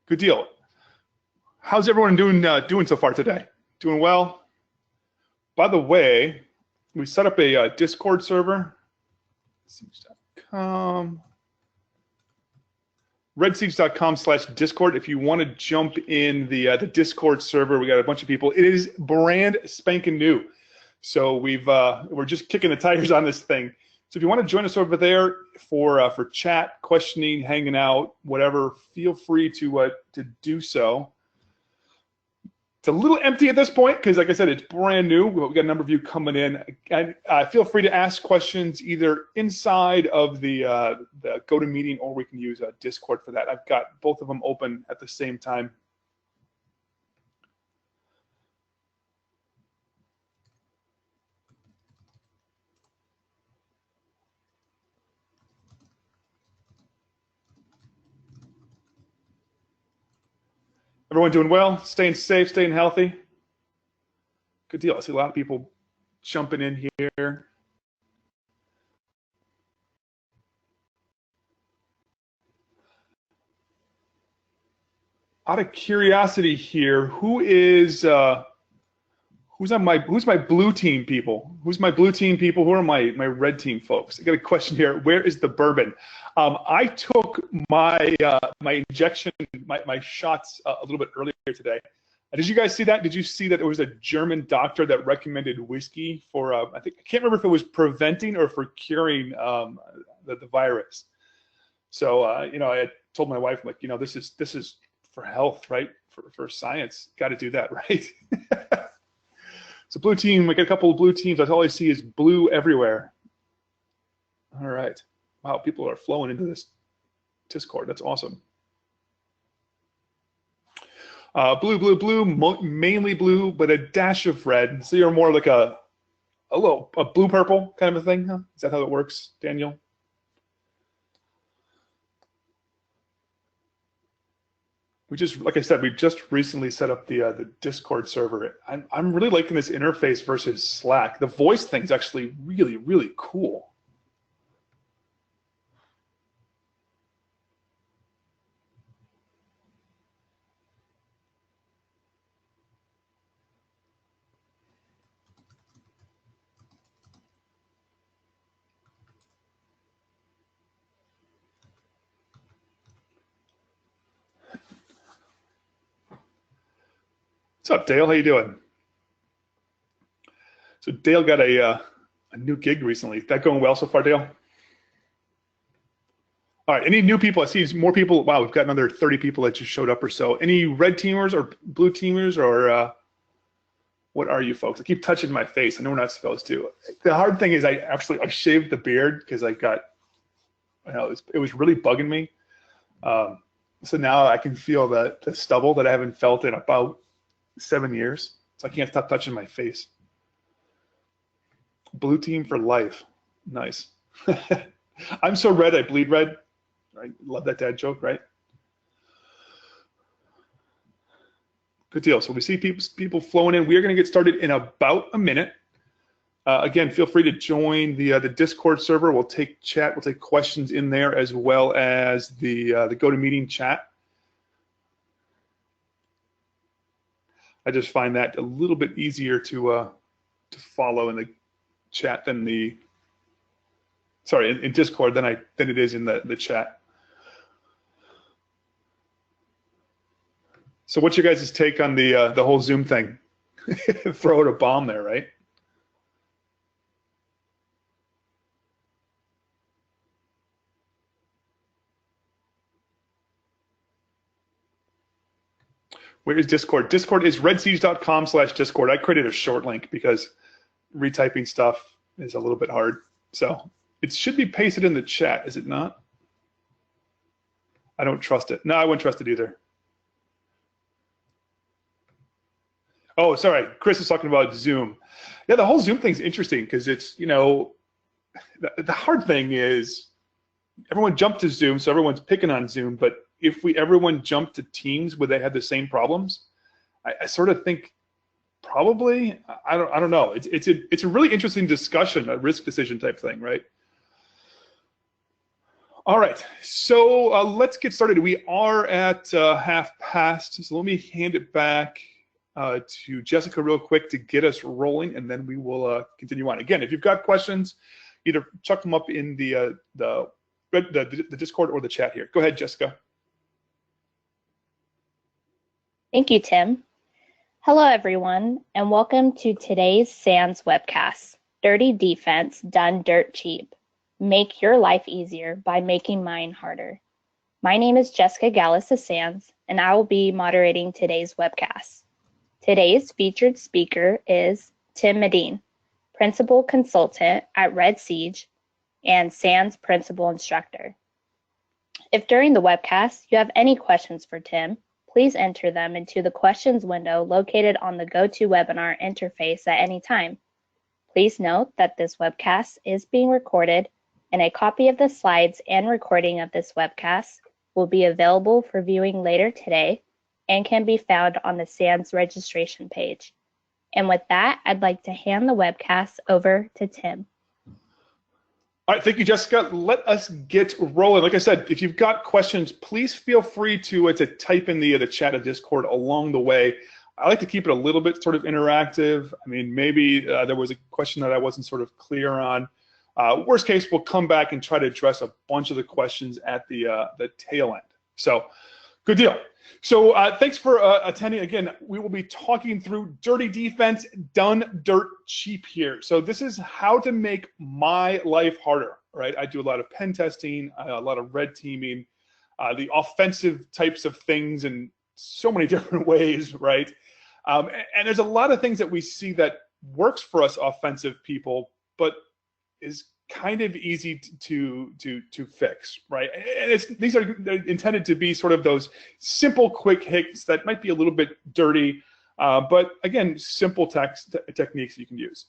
Good deal. How's everyone doing so far today? Doing well? By the way, we set up a Discord server. Redsiege.com. Redsiege.com/Discord. If you want to jump in the Discord server, we got a bunch of people. It is brand spanking new, so we're just kicking the tires on this thing. So if you want to join us over there for chat, questioning, hanging out, whatever, feel free to do so. It's a little empty at this point because, like I said, it's brand new. We've got a number of you coming in. And feel free to ask questions either inside of the GoToMeeting, or we can use Discord for that. I've got both of them open at the same time. Everyone doing well? Staying safe, staying healthy? Good deal. I see a lot of people jumping in here. Out of curiosity here, who's my blue team people? Who's my blue team people? Who are my red team folks? I got a question here. Where is the bourbon? I took my my injection, my shots a little bit earlier today. Did you guys see that? Did you see that there was a German doctor that recommended whiskey for I can't remember if it was preventing or for curing the virus. So you know, I told my wife, like, you know, this is for health, right? For science, got to do that, right? So blue team, we got a couple of blue teams. That's all I see is blue everywhere. All right. Wow, people are flowing into this Discord. That's awesome. Blue, mainly blue, but a dash of red. So you're more like a blue purple kind of a thing, huh? Is that how it works, Daniel? We just, like I said, we just recently set up the Discord server. I'm really liking this interface versus Slack. The voice thing's actually really, really cool. What's up, Dale? How you doing? So Dale got a new gig recently. Is that going well so far, Dale? All right, any new people? I see more people. Wow, we've got another 30 people that just showed up or so. Any red teamers or blue teamers, or what are you folks? I keep touching my face. I know we're not supposed to. The hard thing is I shaved the beard because I got, you know, it was really bugging me. So now I can feel the stubble that I haven't felt in about 7 years, so I can't stop touching my face. Blue team for life. Nice. I'm so red, I bleed red. Right? Love that dad joke, right? Good deal. So we see people flowing in. We are going to get started in about a minute. Again, feel free to join the Discord server. We'll take chat. We'll take questions in there, as well as the GoToMeeting chat. I just find that a little bit easier to follow in the chat than in Discord than it is in the chat. So what's your guys' take on the whole Zoom thing? Throw out a bomb there, right? Where is Discord? Discord is redsiege.com/Discord. I created a short link because retyping stuff is a little bit hard. So it should be pasted in the chat, is it not? I don't trust it. No, I wouldn't trust it either. Oh, sorry. Chris is talking about Zoom. Yeah, the whole Zoom thing's interesting because it's, you know, the hard thing is everyone jumped to Zoom, so everyone's picking on Zoom, but if everyone jumped to Teams, would they have the same problems? I sort of think probably. I don't know. It's a really interesting discussion, a risk decision type thing, right? All right, so let's get started. We are at half past, so let me hand it back to Jessica real quick to get us rolling, and then we will continue on. Again, if you've got questions, either chuck them up in the Discord or the chat here. Go ahead, Jessica. Thank you, Tim. Hello, everyone, and welcome to today's SANS webcast, Dirty Defense Done Dirt Cheap. Make your life easier by making mine harder. My name is Jessica Gallus of SANS, and I will be moderating today's webcast. Today's featured speaker is Tim Medin, Principal Consultant at Red Siege and SANS Principal Instructor. If during the webcast you have any questions for Tim, please enter them into the questions window located on the GoToWebinar interface at any time. Please note that this webcast is being recorded, and a copy of the slides and recording of this webcast will be available for viewing later today and can be found on the SANS registration page. And with that, I'd like to hand the webcast over to Tim. All right, thank you, Jessica. Let us get rolling. Like I said, if you've got questions, please feel free to type in the chat of Discord along the way. I like to keep it a little bit sort of interactive. I mean, maybe there was a question that I wasn't sort of clear on. Worst case, we'll come back and try to address a bunch of the questions at the tail end. So, good deal. So, thanks for attending. Again, we will be talking through dirty defense done dirt cheap here. So, this is how to make my life harder, right? I do a lot of pen testing, a lot of red teaming, the offensive types of things in so many different ways, right? And there's a lot of things that we see that works for us offensive people, but is kind of easy to fix, right? And these are intended to be sort of those simple, quick hits that might be a little bit dirty, but again, simple techniques you can use.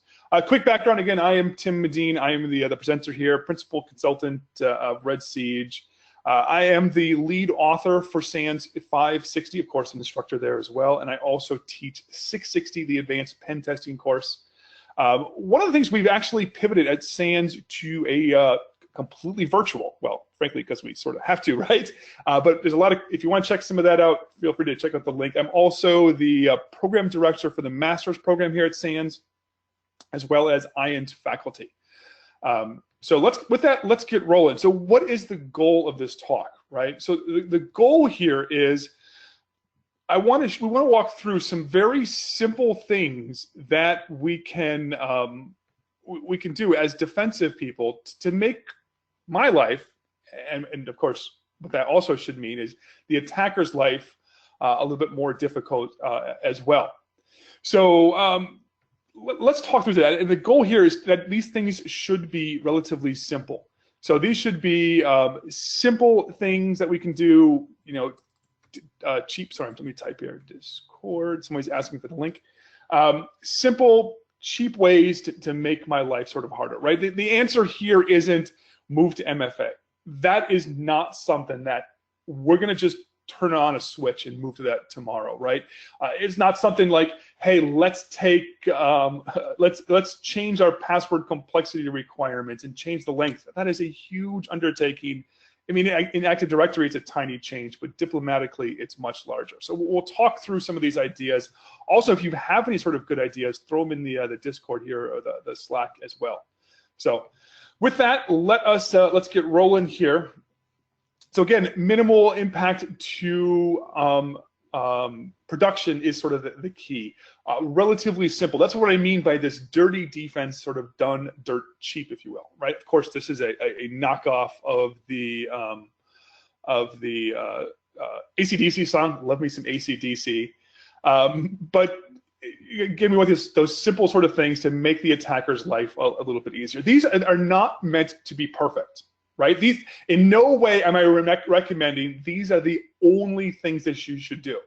Quick background, again, I am Tim Medin. I am the presenter here, Principal Consultant of Red Siege. I am the lead author for SANS 560, of course, I'm an instructor there as well, and I also teach 660, the advanced pen testing course. One of the things we've actually pivoted at SANS to a completely virtual, well, frankly, because we sort of have to, right? But there's a lot of, if you want to check some of that out, feel free to check out the link. I'm also the program director for the master's program here at SANS, as well as IANT faculty. So let's get rolling. So what is the goal of this talk, right? So the goal here is we want to walk through some very simple things that we can do as defensive people to make my life, and of course what that also should mean is the attacker's life a little bit more difficult as well. So let's talk through that. And the goal here is that these things should be relatively simple. So these should be simple things that we can do, you know, cheap, sorry, let me type here, Discord, somebody's asking for the link. Simple, cheap ways to make my life sort of harder, right? The answer here isn't move to MFA. That is not something that we're gonna just turn on a switch and move to that tomorrow, right? It's not something like, hey, let's change our password complexity requirements and change the length. That is a huge undertaking. I mean, in Active Directory, it's a tiny change, but diplomatically, it's much larger. So we'll talk through some of these ideas. Also, if you have any sort of good ideas, throw them in the Discord here or the Slack as well. So with that, let's get rolling here. So again, minimal impact to production is sort of the key. Relatively simple. That's what I mean by this dirty defense, sort of done dirt cheap, if you will, right? Of course, this is a knockoff of the AC/DC song. Love me some AC/DC. But give me those simple sort of things to make the attacker's life a little bit easier. These are not meant to be perfect, right? These, in no way am I recommending these are the only things that you should do.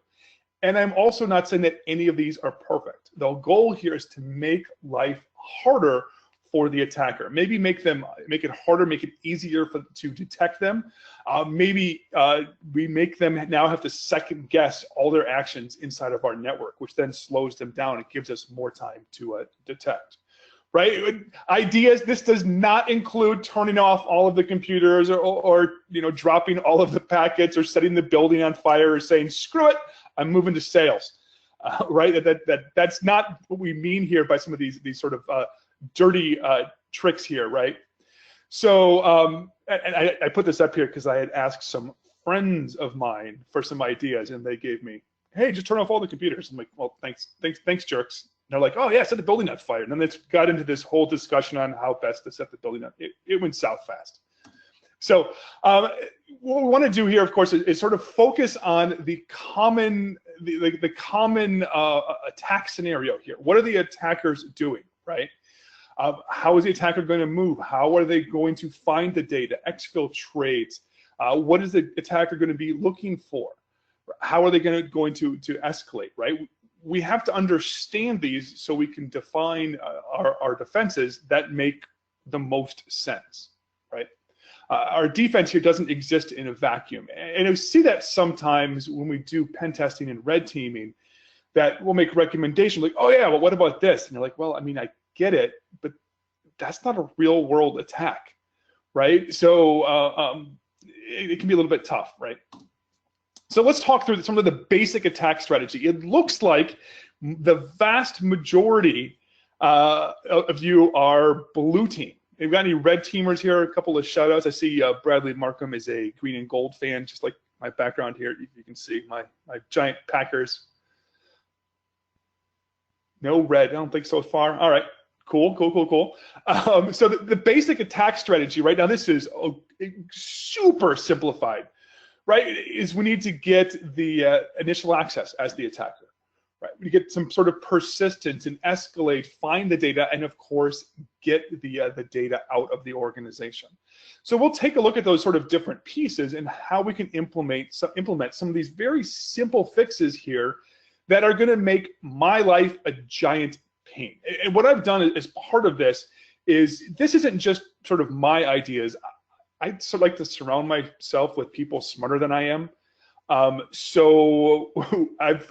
And I'm also not saying that any of these are perfect. The goal here is to make life harder for the attacker. Maybe make it harder, make it easier to detect them. Maybe we make them now have to second guess all their actions inside of our network, which then slows them down and gives us more time to detect. right? Ideas, this does not include turning off all of the computers or dropping all of the packets or setting the building on fire or saying, screw it, I'm moving to sales, right? That's not what we mean here by some of these sort of dirty tricks here, right? So, and I put this up here because I had asked some friends of mine for some ideas, and they gave me, hey, just turn off all the computers. I'm like, well, thanks, jerks. And they're like, oh yeah, set the building on fire. And then it's got into this whole discussion on how best to set the building on. It went south fast. So what we want to do here, of course, is sort of focus on the common attack scenario here. What are the attackers doing, right? How is the attacker going to move? How are they going to find the data, exfiltrate? What is the attacker going to be looking for? How are they going to escalate, right? We have to understand these so we can define our defenses that make the most sense, right? Our defense here doesn't exist in a vacuum. And we see that sometimes when we do pen testing and red teaming, that we'll make recommendations like, oh yeah, well, what about this? And you're like, well, I mean, I get it, but that's not a real world attack, right? So it can be a little bit tough, right? So let's talk through some of the basic attack strategy. It looks like the vast majority of you are blue team. If you've got any red teamers here, a couple of shout outs. I see Bradley Markham is a green and gold fan, just like my background here. You can see my giant Packers. No red, I don't think so far. All right, cool. So the basic attack strategy right now, this is super simplified, right? Is we need to get the initial access as the attacker, right? We get some sort of persistence and escalate, find the data, and of course, get the data out of the organization. So we'll take a look at those sort of different pieces and how we can implement some of these very simple fixes here that are going to make my life a giant pain. And what I've done as part of this isn't just sort of my ideas. I sort of like to surround myself with people smarter than I am. So I've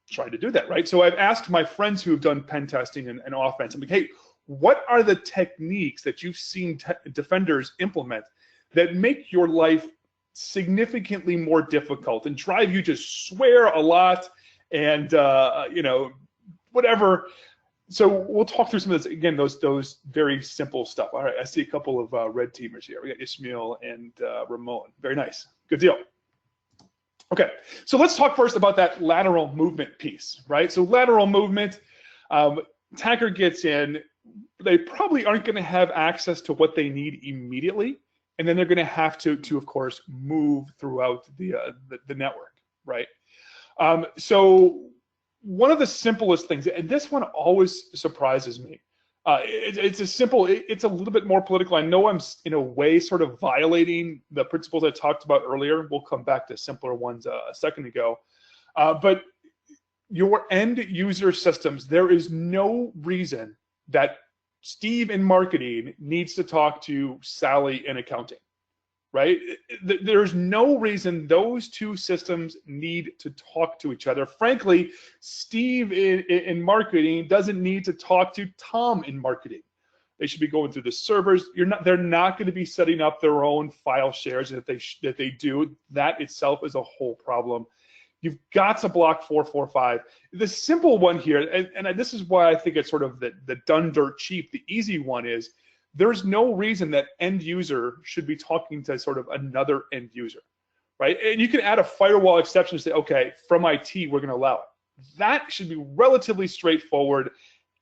tried to do that, right? So I've asked my friends who have done pen testing and offense, I'm like, hey, what are the techniques that you've seen defenders implement that make your life significantly more difficult and drive you to swear a lot and whatever. So we'll talk through some of this again. Those very simple stuff. All right, I see a couple of red teamers here. We got Ismail and Ramon. Very nice. Good deal. Okay, so let's talk first about that lateral movement piece, right? So lateral movement, attacker gets in. They probably aren't going to have access to what they need immediately, and then they're going to have to of course move throughout the network, right? So one of the simplest things, and this one always surprises me, it's a little bit more political. I know I'm in a way sort of violating the principles I talked about earlier. We'll come back to simpler ones a second ago. But your end user systems, there is no reason that Steve in marketing needs to talk to Sally in accounting, right? There's no reason those two systems need to talk to each other. Frankly, Steve in marketing doesn't need to talk to Tom in marketing. They should be going through the servers. They're not going to be setting up their own file shares. If they do, that itself is a whole problem. You've got to block 445. The simple one here, and this is why I think it's sort of the done dirt cheap. The easy one is there's no reason that end user should be talking to sort of another end user, right? And you can add a firewall exception and say, okay, from IT, we're going to allow it. That should be relatively straightforward.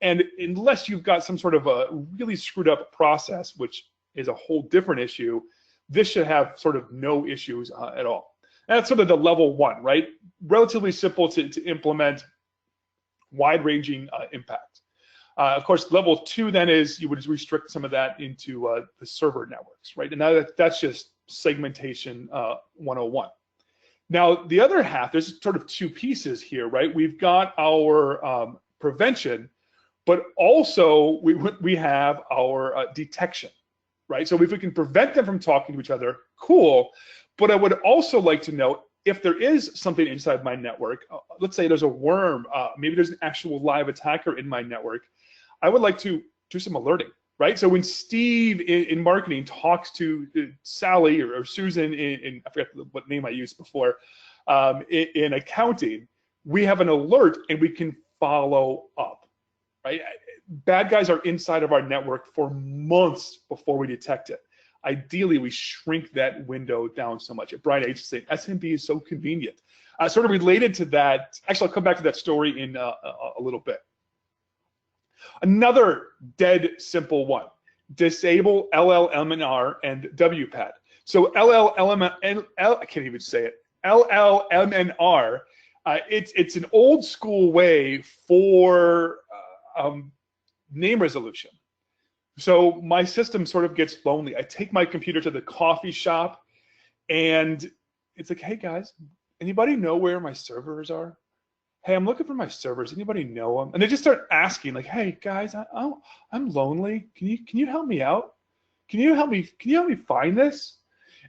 And unless you've got some sort of a really screwed up process, which is a whole different issue, this should have sort of no issues at all. And that's sort of the level one, right? Relatively simple to implement, wide-ranging impact. Of course, level two then is you would restrict some of that into the server networks, right? And that's just segmentation 101. Now, the other half, there's sort of two pieces here, right? We've got our prevention, but also we have our detection, right? So if we can prevent them from talking to each other, cool. But I would also like to note, if there is something inside my network, let's say there's a worm, maybe there's an actual live attacker in my network, I would like to do some alerting, right? So when Steve in marketing talks to Sally or Susan in I forget what name I used before, in accounting, we have an alert and we can follow up, right? Bad guys are inside of our network for months before we detect it. Ideally, we shrink that window down so much. Brian H. is saying SMB is so convenient. Sort of related to that, actually, I'll come back to that story in a little bit. Another dead simple one, disable LLMNR and WPAD. So I can't even say it, LLMNR, it's an old school way for name resolution. So my system sort of gets lonely. I take my computer to the coffee shop and it's like, hey guys, anybody know where my servers are? Hey, I'm looking for my servers. Anybody know them? And they just start asking like, hey guys, I'm lonely. Can you help me out? Can you help me find this?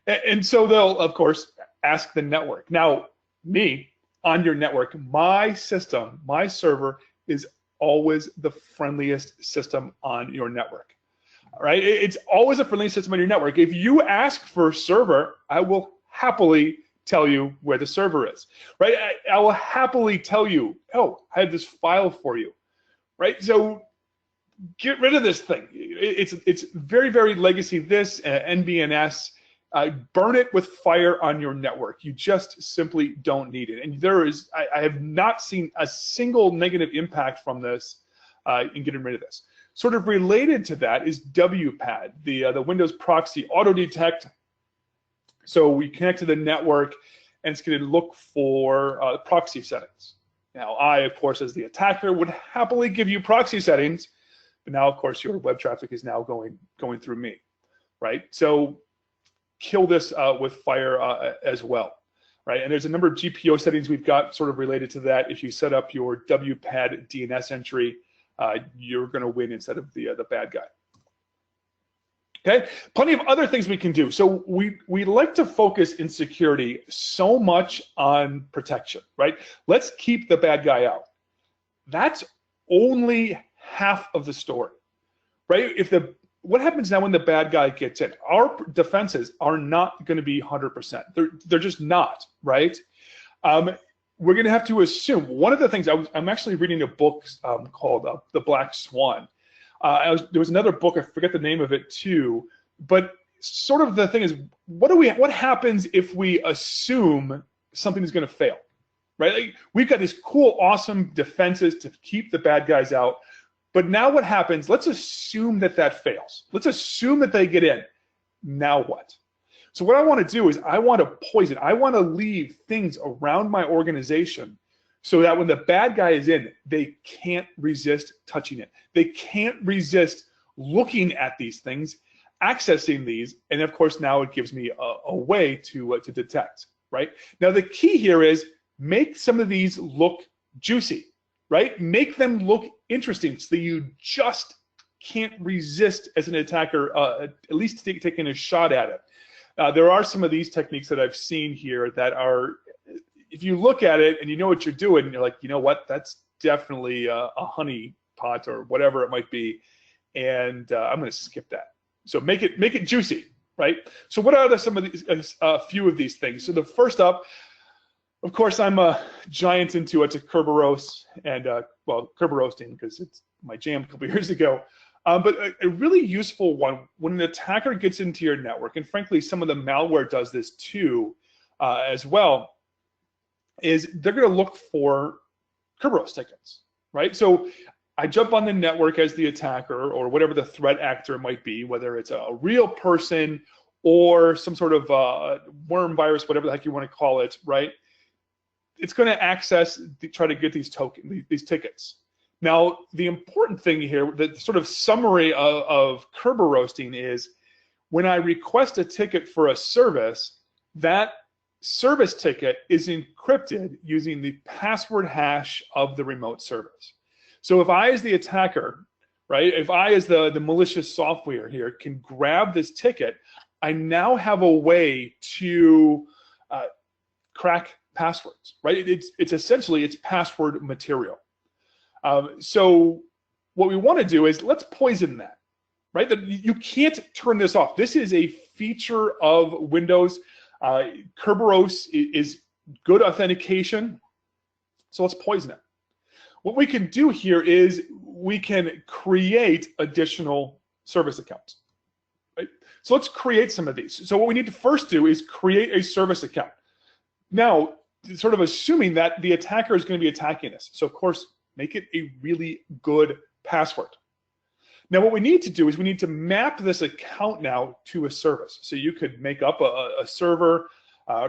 And so they'll of course ask the network. Now me on your network, my system, my server is always the friendliest system on your network. All right, it's always a friendly system on your network. If you ask for a server, I will happily tell you where the server is, right? I will happily tell you, oh, I have this file for you, right? So get rid of this thing. It's very, very legacy, this NBNS. Burn it with fire on your network. You just simply don't need it. And I have not seen a single negative impact from this in getting rid of this. Sort of related to that is WPAD, the Windows proxy auto detect. So we connect to the network and it's going to look for proxy settings. Now I, of course, as the attacker would happily give you proxy settings, but now of course your web traffic is now going through me, right? So kill this with fire as well, right? And there's a number of GPO settings we've got sort of related to that. If you set up your WPAD DNS entry, you're going to win instead of the bad guy. Okay, plenty of other things we can do. So we like to focus in security so much on protection, right? Let's keep the bad guy out. That's only half of the story, right? What happens now when the bad guy gets in? Our defenses are not going to be 100%. They're just not, right? We're going to have to assume. One of the things I'm actually reading a book called The Black Swan. There was another book, I forget the name of it too, but sort of the thing is, what happens if we assume something is going to fail, right? Like, we've got these cool, awesome defenses to keep the bad guys out, but now what happens? Let's assume that fails. Let's assume that they get in. Now what? So what I want to do is I want to poison. I want to leave things around my organization so that when the bad guy is in, they can't resist touching it. They can't resist looking at these things, accessing these, and of course now it gives me a way to detect, right? Now the key here is make some of these look juicy, right? Make them look interesting so you just can't resist as an attacker, at least taking a shot at it. There are some of these techniques that I've seen here that are, if you look at it and you know what you're doing, and you're like, you know what, that's definitely a honey pot or whatever it might be, and I'm going to skip that. So make it juicy, right? So what are some of these, a few of these things? So the first up, of course, I'm a giant into it, to Kerberoast and well, Kerberoasting because it's my jam a couple years ago. But a really useful one when an attacker gets into your network, and frankly, some of the malware does this too, as well, is they're going to look for Kerberoast tickets, right? So I jump on the network as the attacker or whatever the threat actor might be, whether it's a real person or some sort of worm virus, whatever the heck you want to call it, right? It's going to access, try to get these these tickets. Now, the important thing here, the sort of summary of Kerberoasting is when I request a ticket for a service, that service ticket is encrypted using the password hash of the remote service. So if I, as the attacker, right, if I, as the malicious software here, can grab this ticket, I now have a way to crack passwords, right? It's essentially, it's password material. So what we want to do is let's poison that, right? That you can't turn this off. This is a feature of Windows. Kerberos is good authentication, so let's poison it. What we can do here is we can create additional service accounts, right? So let's create some of these. So what we need to first do is create a service account. Now, sort of assuming that the attacker is going to be attacking this. So of course, make it a really good password. Now what we need to do is we need to map this account now to a service. So you could make up a server,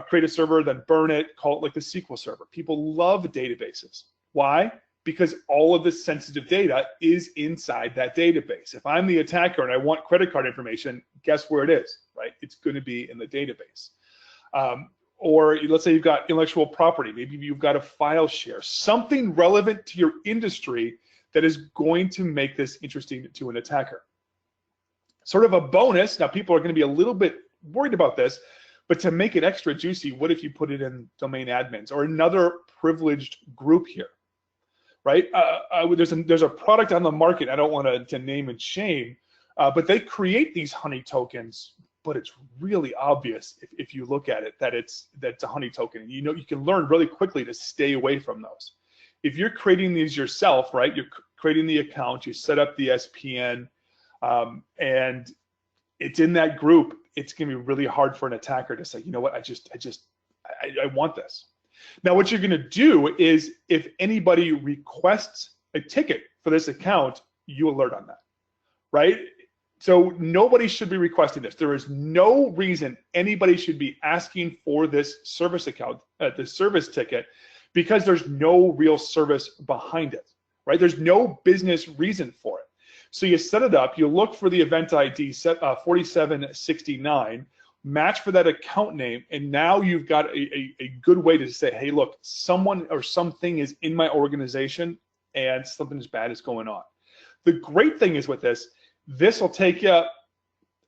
create a server, then burn it, call it like the SQL server. People love databases. Why? Because all of the sensitive data is inside that database. If I'm the attacker and I want credit card information, guess where it is, right? It's going to be in the database. Or let's say you've got intellectual property, maybe you've got a file share, something relevant to your industry that is going to make this interesting to an attacker. Sort of a bonus, now people are going to be a little bit worried about this, but to make it extra juicy, what if you put it in domain admins or another privileged group here, right? There's a product on the market, I don't want to name and shame, but they create these honey tokens, but it's really obvious if you look at it that's a honey token. And you can learn really quickly to stay away from those. If you're creating these yourself, right, you're creating the account, you set up the SPN, and it's in that group, it's gonna be really hard for an attacker to say, you know what, I want this. Now what you're gonna do is if anybody requests a ticket for this account, you alert on that, right? So nobody should be requesting this. There is no reason anybody should be asking for this service account, the service ticket, because there's no real service behind it, right? There's no business reason for it. So you set it up, you look for the event ID 4769, match for that account name, and now you've got a good way to say, hey, look, someone or something is in my organization and something bad is going on. The great thing is with this will take you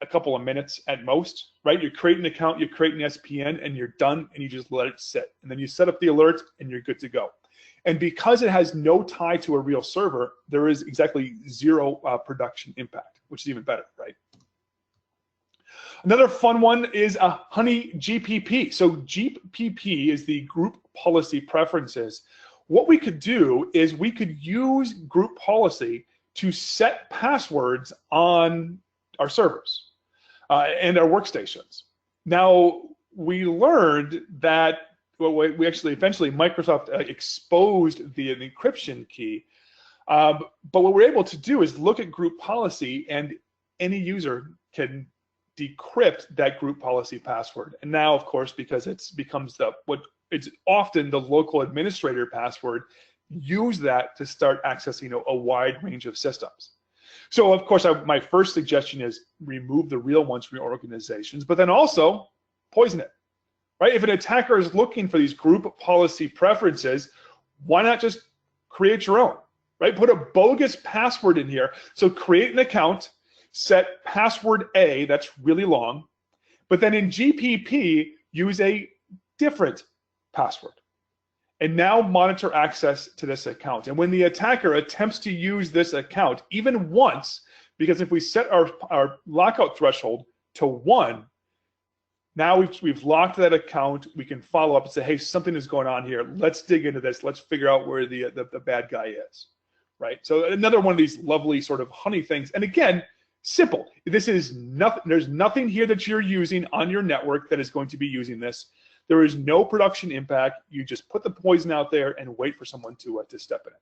a couple of minutes at most, right? You create an account, you create an SPN, and you're done, and you just let it sit. And then you set up the alert, and you're good to go. And because it has no tie to a real server, there is exactly zero production impact, which is even better, right? Another fun one is a honey GPP. So GPP is the group policy preferences. What we could do is we could use group policy to set passwords on our servers and our workstations. Now, we learned that, well, we actually eventually Microsoft exposed the encryption key, but what we're able to do is look at group policy, and any user can decrypt that group policy password. And now, of course, because it's often the local administrator password, use that to start accessing a wide range of systems. So of course, my first suggestion is remove the real ones from your organizations, but then also poison it, right? If an attacker is looking for these group policy preferences, why not just create your own, right? Put a bogus password in here. So create an account, set password A, that's really long, but then in GPP, use a different password. And now monitor access to this account. And when the attacker attempts to use this account, even once, because if we set our lockout threshold to 1, now we've locked that account, we can follow up and say, hey, something is going on here. Let's dig into this. Let's figure out where the bad guy is, right? So another one of these lovely sort of honey things. And again, simple. This is nothing. There's nothing here that you're using on your network that is going to be using this. There is no production impact. You just put the poison out there and wait for someone to step in it.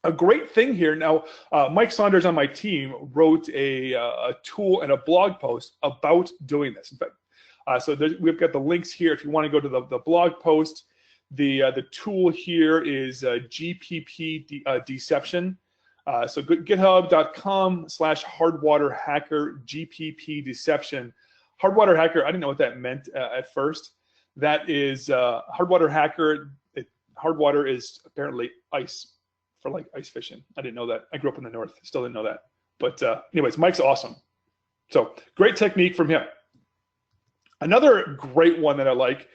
A great thing here now, Mike Saunders on my team wrote a tool and a blog post about doing this. In fact, so we've got the links here if you want to go to the blog post. The tool here is GPP Deception. So github.com/hardwaterhacker GPP Deception. Hardwater hacker, I didn't know what that meant at first. That is hardwater hacker. Hardwater is apparently ice for like ice fishing. I didn't know that. I grew up in the north, still didn't know that. But anyways, Mike's awesome. So great technique from him. Another great one that I like,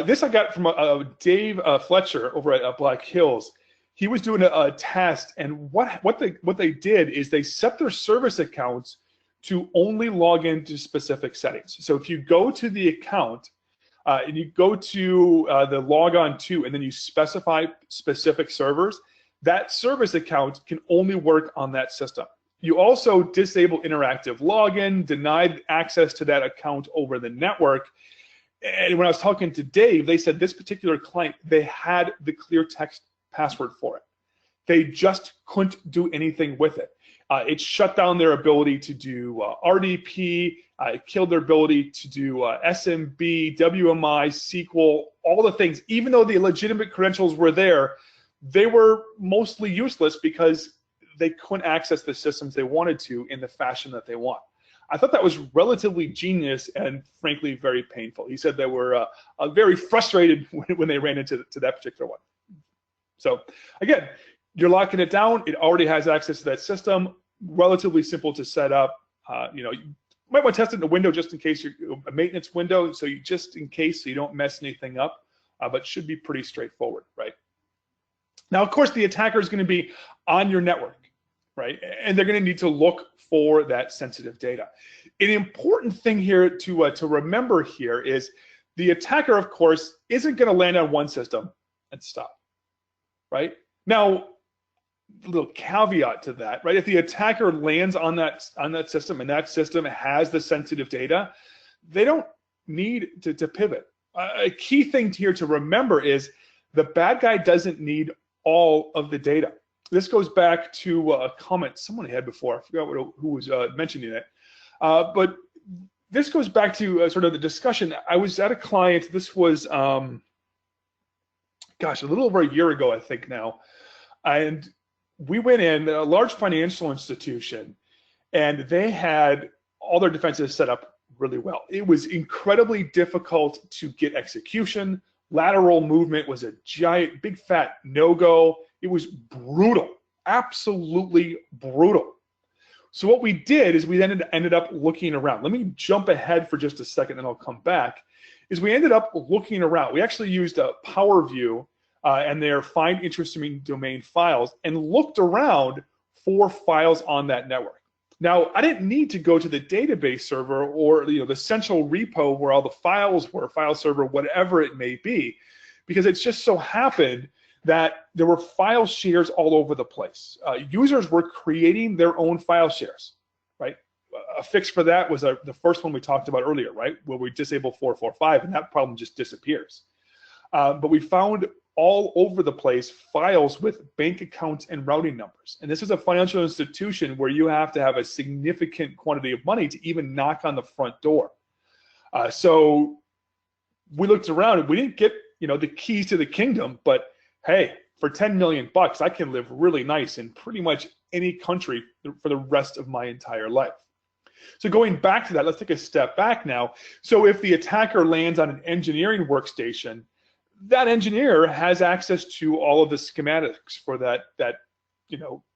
this I got from Dave Fletcher over at Black Hills. he was doing a test, and what they did is they set their service accounts to only log into specific settings. So if you go to the account and you go to the logon to, and then you specify specific servers, that service account can only work on that system. You also disable interactive login, denied access to that account over the network. And when I was talking to Dave, they said this particular client, they had the clear text password for it. They just couldn't do anything with it. It shut down their ability to do RDP, it killed their ability to do SMB, WMI, SQL, all the things. Even though the legitimate credentials were there, they were mostly useless because they couldn't access the systems they wanted to in the fashion that they want. I thought that was relatively genius and frankly very painful. He said they were very frustrated when they ran into that particular one. So again, you're locking it down. It already has access to that system. Relatively simple to set up. You might want to test it in a window just in case you're a maintenance window. So you just in case so you don't mess anything up, but should be pretty straightforward, right? Now, of course, the attacker is going to be on your network, right? And they're going to need to look for that sensitive data. An important thing here to remember here is the attacker, of course, isn't going to land on one system and stop, right? Now, a little caveat to that, right? If the attacker lands on that system and that system has the sensitive data, they don't need to pivot. A key thing here to remember is the bad guy doesn't need all of the data. This goes back to a comment someone had before. I forgot who was mentioning it. But this goes back to sort of the discussion. I was at a client, this was, gosh, a little over a year ago, I think now. And we went in, a large financial institution, and they had all their defenses set up really well. It was incredibly difficult to get execution. Lateral movement was a giant, big fat no-go. It was brutal, absolutely brutal. So what we did is we then ended up looking around. Let me jump ahead for just a second, and I'll come back. Is we ended up looking around. We actually used a Power View and their find interesting domain files and looked around for files on that network. Now, I didn't need to go to the database server or the central repo where all the files were, file server, whatever it may be, because it's just so happened that there were file shares all over the place. Users were creating their own file shares, right? A fix for that was the first one we talked about earlier, right? Where we disable 445 and that problem just disappears. But we found all over the place files with bank accounts and routing numbers. And this is a financial institution where you have to have a significant quantity of money to even knock on the front door. So we looked around and we didn't get the keys to the kingdom, but hey, for 10 million bucks, I can live really nice in pretty much any country for the rest of my entire life. So going back to that, let's take a step back now. So if the attacker lands on an engineering workstation, that engineer has access to all of the schematics for that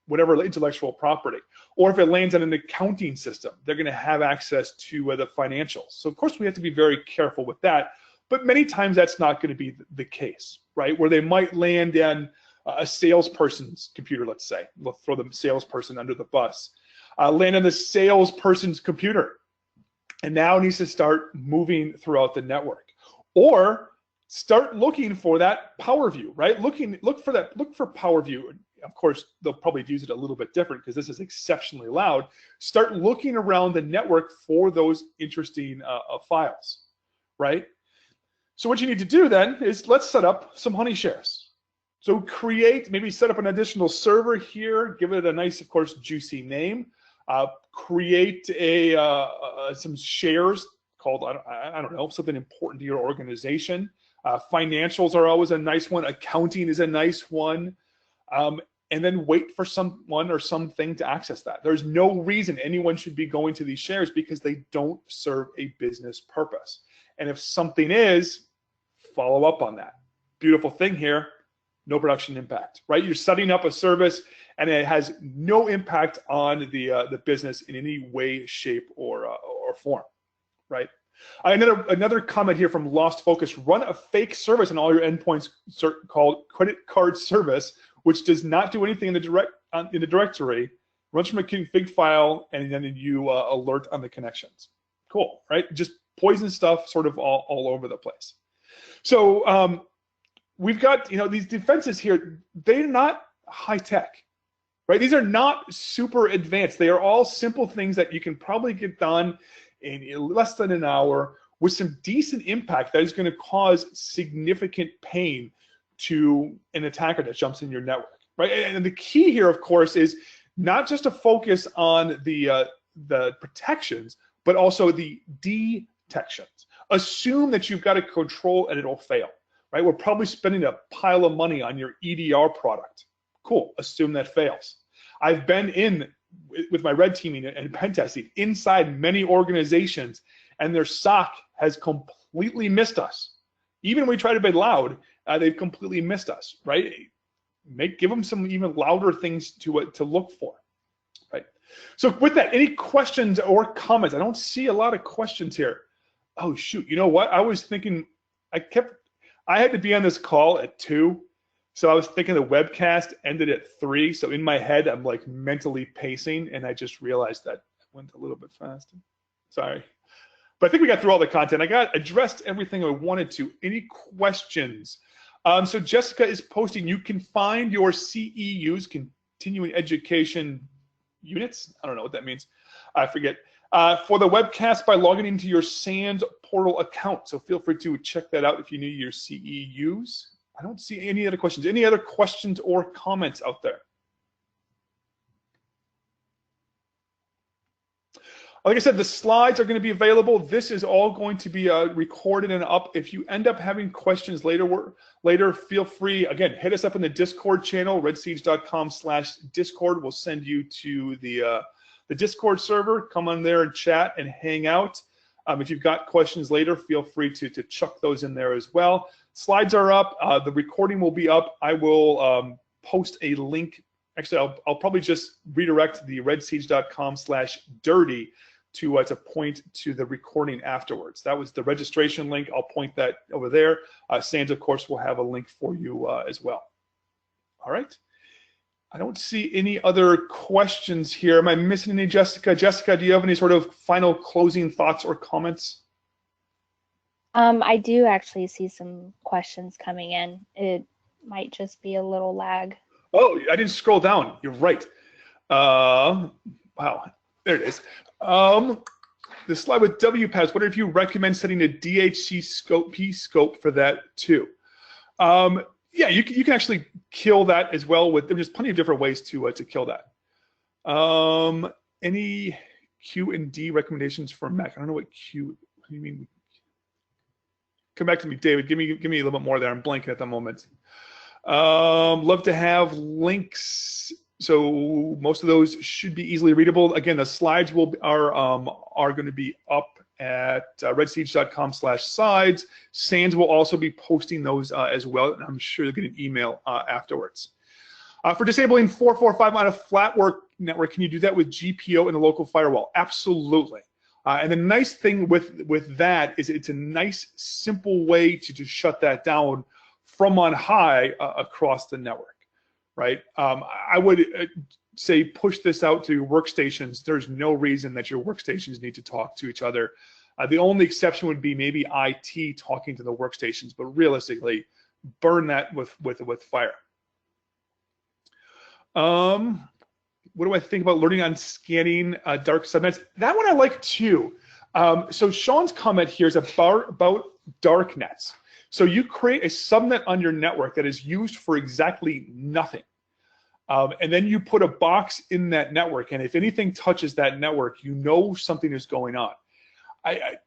whatever intellectual property. Or if it lands on an accounting system, they're going to have access to the financials. So of course we have to be very careful with that, but many times that's not going to be the case, right? Where they might land on a salesperson's computer, let's say. We'll throw the salesperson under the bus. Land on the salesperson's computer, and now needs to start moving throughout the network. Or start looking for that Power View, right? Look for Power View. Of course, they'll probably use it a little bit different because this is exceptionally loud. Start looking around the network for those interesting files, right? So what you need to do then is let's set up some honey shares. So maybe set up an additional server here, give it a nice, of course, juicy name. Create some shares called, I don't know, something important to your organization. Financials are always a nice one. Accounting is a nice one. And then wait for someone or something to access that. There's no reason anyone should be going to these shares because they don't serve a business purpose. And if something is, follow up on that. Beautiful thing here, no production impact, right? You're setting up a service and it has no impact on the business in any way, shape, or form, right? Another comment here from Lost Focus: run a fake service on all your endpoints called credit card service which does not do anything in the directory, runs from a config file, and then you alert on the connections. Cool, right? Just poison stuff sort of all over the place. So we've got, these defenses here, they're not high tech, right? These are not super advanced. They are all simple things that you can probably get done in less than an hour with some decent impact that is going to cause significant pain to an attacker that jumps in your network, right? And the key here, of course, is not just to focus on the protections, but also the detections. Assume that you've got a control and it'll fail, right? We're probably spending a pile of money on your EDR product. Cool, assume that fails. I've been in with my red teaming and pen testing inside many organizations, and their SOC has completely missed us. Even when we try to be loud, they've completely missed us, right? Give them some even louder things to look for, right? So with that, any questions or comments? I don't see a lot of questions here. Oh shoot, you know what? I was thinking, I had to be on this call at 2, so I was thinking the webcast ended at 3. So in my head, I'm like mentally pacing, and I just realized that I went a little bit faster. Sorry. But I think we got through all the content. I got addressed everything I wanted to. Any questions? So Jessica is posting, you can find your CEUs, continuing education units. I don't know what that means. I forget. For the webcast by logging into your SANS portal account. So feel free to check that out if you need your CEUs. I don't see any other questions. Any other questions or comments out there? Like I said, the slides are going to be available. This is all going to be recorded and up. If you end up having questions later, feel free, again, hit us up in the Discord channel, redsiege.com/Discord. We'll send you to the Discord server. Come on there and chat and hang out. If you've got questions later, feel free to chuck those in there as well. Slides are up. The recording will be up. I will post a link. Actually, I'll probably just redirect the redsiege.com/dirty to point to the recording afterwards. That was the registration link. I'll point that over there. SANS, of course, will have a link for you as well. All right. I don't see any other questions here. Am I missing any, Jessica? Jessica, do you have any sort of final closing thoughts or comments? I do actually see some questions coming in. It might just be a little lag. Oh, I didn't scroll down. You're right. Wow, there it is. The slide with WPAS. What if you recommend setting a DHC scope for that too? Yeah, you can actually kill that as well. There's plenty of different ways to kill that. Any Q and D recommendations for Mac? I don't know what do you mean? Come back to me, David. Give me a little bit more there. I'm blanking at the moment. Love to have links. So most of those should be easily readable. Again, the slides are going to be up at redsiege.com/slides. SANS will also be posting those as well, and I'm sure you'll get an email afterwards. For disabling 445 on a flat network, can you do that with GPO and a local firewall? Absolutely. And the nice thing with that is it's a nice, simple way to just shut that down from on high across the network, right? I would say push this out to your workstations. There's no reason that your workstations need to talk to each other. The only exception would be maybe IT talking to the workstations, but realistically, burn that with fire. What do I think about learning on scanning dark subnets? That one I like too. So Sean's comment here is about dark nets. So you create a subnet on your network that is used for exactly nothing. And then you put a box in that network, and if anything touches that network, you know something is going on. I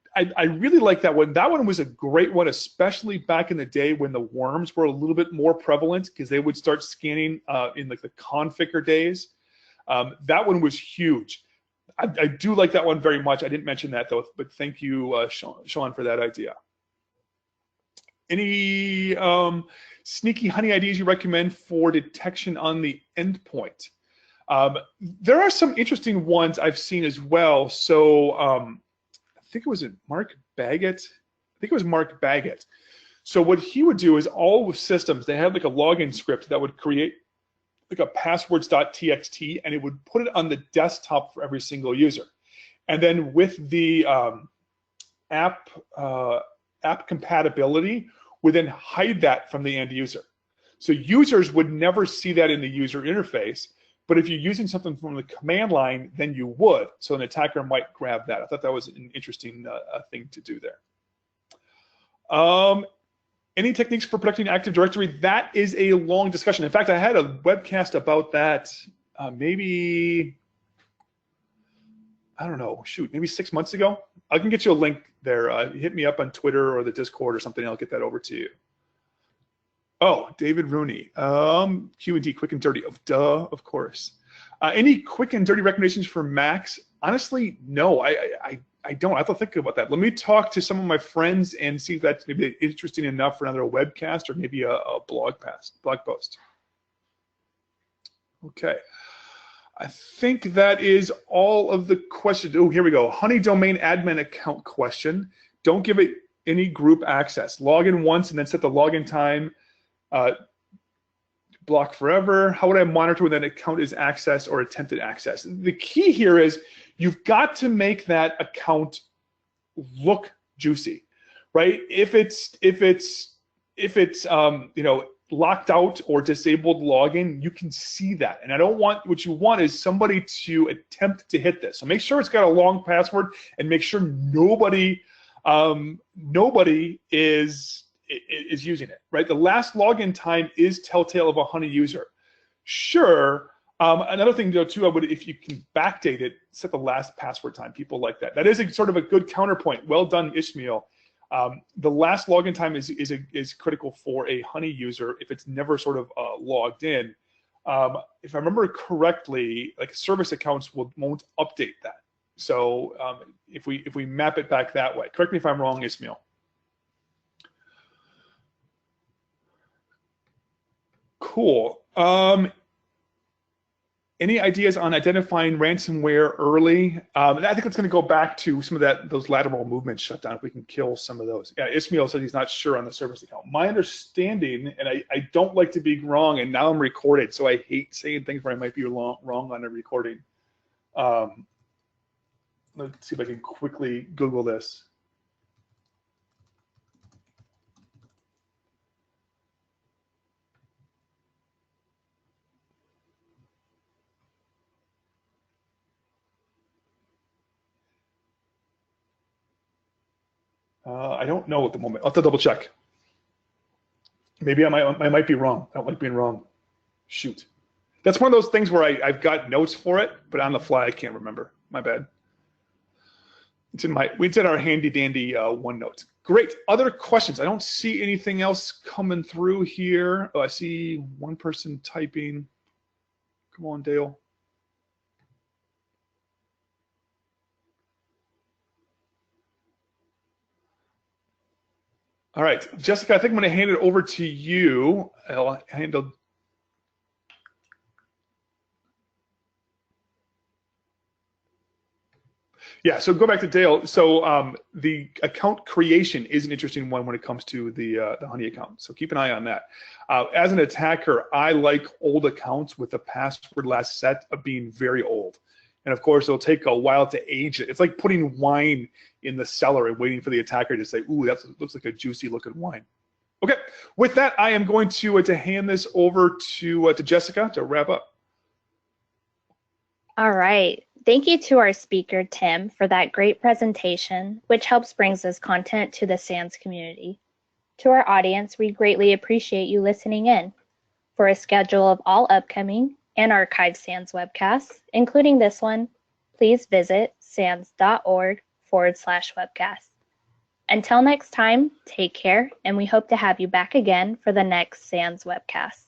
really like that one. That one was a great one, especially back in the day when the worms were a little bit more prevalent, because they would start scanning in like the configure days. That one was huge. I do like that one very much. I didn't mention that though, but thank you, Sean, for that idea. Any sneaky honey ideas you recommend for detection on the endpoint? There are some interesting ones I've seen as well. So I think it was Mark Baggett. I think it was Mark Baggett. So what he would do is all with systems, they had like a login script that would create like a passwords.txt, and it would put it on the desktop for every single user. And then with the app compatibility, would then hide that from the end user. So users would never see that in the user interface, but if you're using something from the command line, then you would. So an attacker might grab that. I thought that was an interesting thing to do there. Any techniques for protecting Active Directory? That is a long discussion. In fact, I had a webcast about that maybe, I don't know, shoot, maybe 6 months ago. I can get you a link there. Hit me up on Twitter or the Discord or something, and I'll get that over to you. Oh, David Rooney, Q&D, quick and dirty, of course. Any quick and dirty recommendations for Macs? Honestly, no, I don't. I have to think about that. Let me talk to some of my friends and see if that's maybe interesting enough for another webcast or maybe a blog post. Okay. I think that is all of the questions. Oh, here we go. Honey domain admin account question. Don't give it any group access. Log in once and then set the login time. Block forever. How would I monitor when that account is accessed or attempted access? The key here is you've got to make that account look juicy, right? If it's you know, locked out or disabled login, you can see that. And I don't want, what you want is somebody to attempt to hit this. So make sure it's got a long password and make sure nobody is using it, right? The last login time is telltale of a Honey user. Sure. Another thing though too, if you can backdate it, set the last password time. People like that. That is sort of a good counterpoint. Well done, Ishmael. The last login time is critical for a Honey user if it's never sort of logged in. If I remember correctly, like service accounts won't update that. So if we map it back that way, correct me if I'm wrong, Ishmael. Cool. Any ideas on identifying ransomware early? I think it's going to go back to some of those lateral movement shutdown, if we can kill some of those. Yeah, Ismail said he's not sure on the service account. My understanding, and I don't like to be wrong, and now I'm recorded, so I hate saying things where I might be wrong on a recording. Let's see if I can quickly Google this. I don't know at the moment. I'll have to double check. Maybe I might be wrong. I don't like being wrong. Shoot. That's one of those things where I've got notes for it, but on the fly I can't remember. My bad. It's in our handy dandy OneNote. Great. Other questions? I don't see anything else coming through here. Oh, I see one person typing. Come on, Dale. All right, Jessica, I think I'm going to hand it over to you. I'll handle. Yeah, so go back to Dale. So the account creation is an interesting one when it comes to the Honey account. So keep an eye on that. As an attacker, I like old accounts with the password last set of being very old. And of course, it'll take a while to age it. It's like putting wine in the cellar and waiting for the attacker to say, ooh, that looks like a juicy looking wine. Okay, with that, I am going to hand this over to Jessica to wrap up. All right. Thank you to our speaker, Tim, for that great presentation, which helps brings this content to the SANS community. To our audience, we greatly appreciate you listening in. For a schedule of all upcoming and archived SANS webcasts, including this one, please visit sans.org/webcast. Until next time, take care, and we hope to have you back again for the next SANS webcast.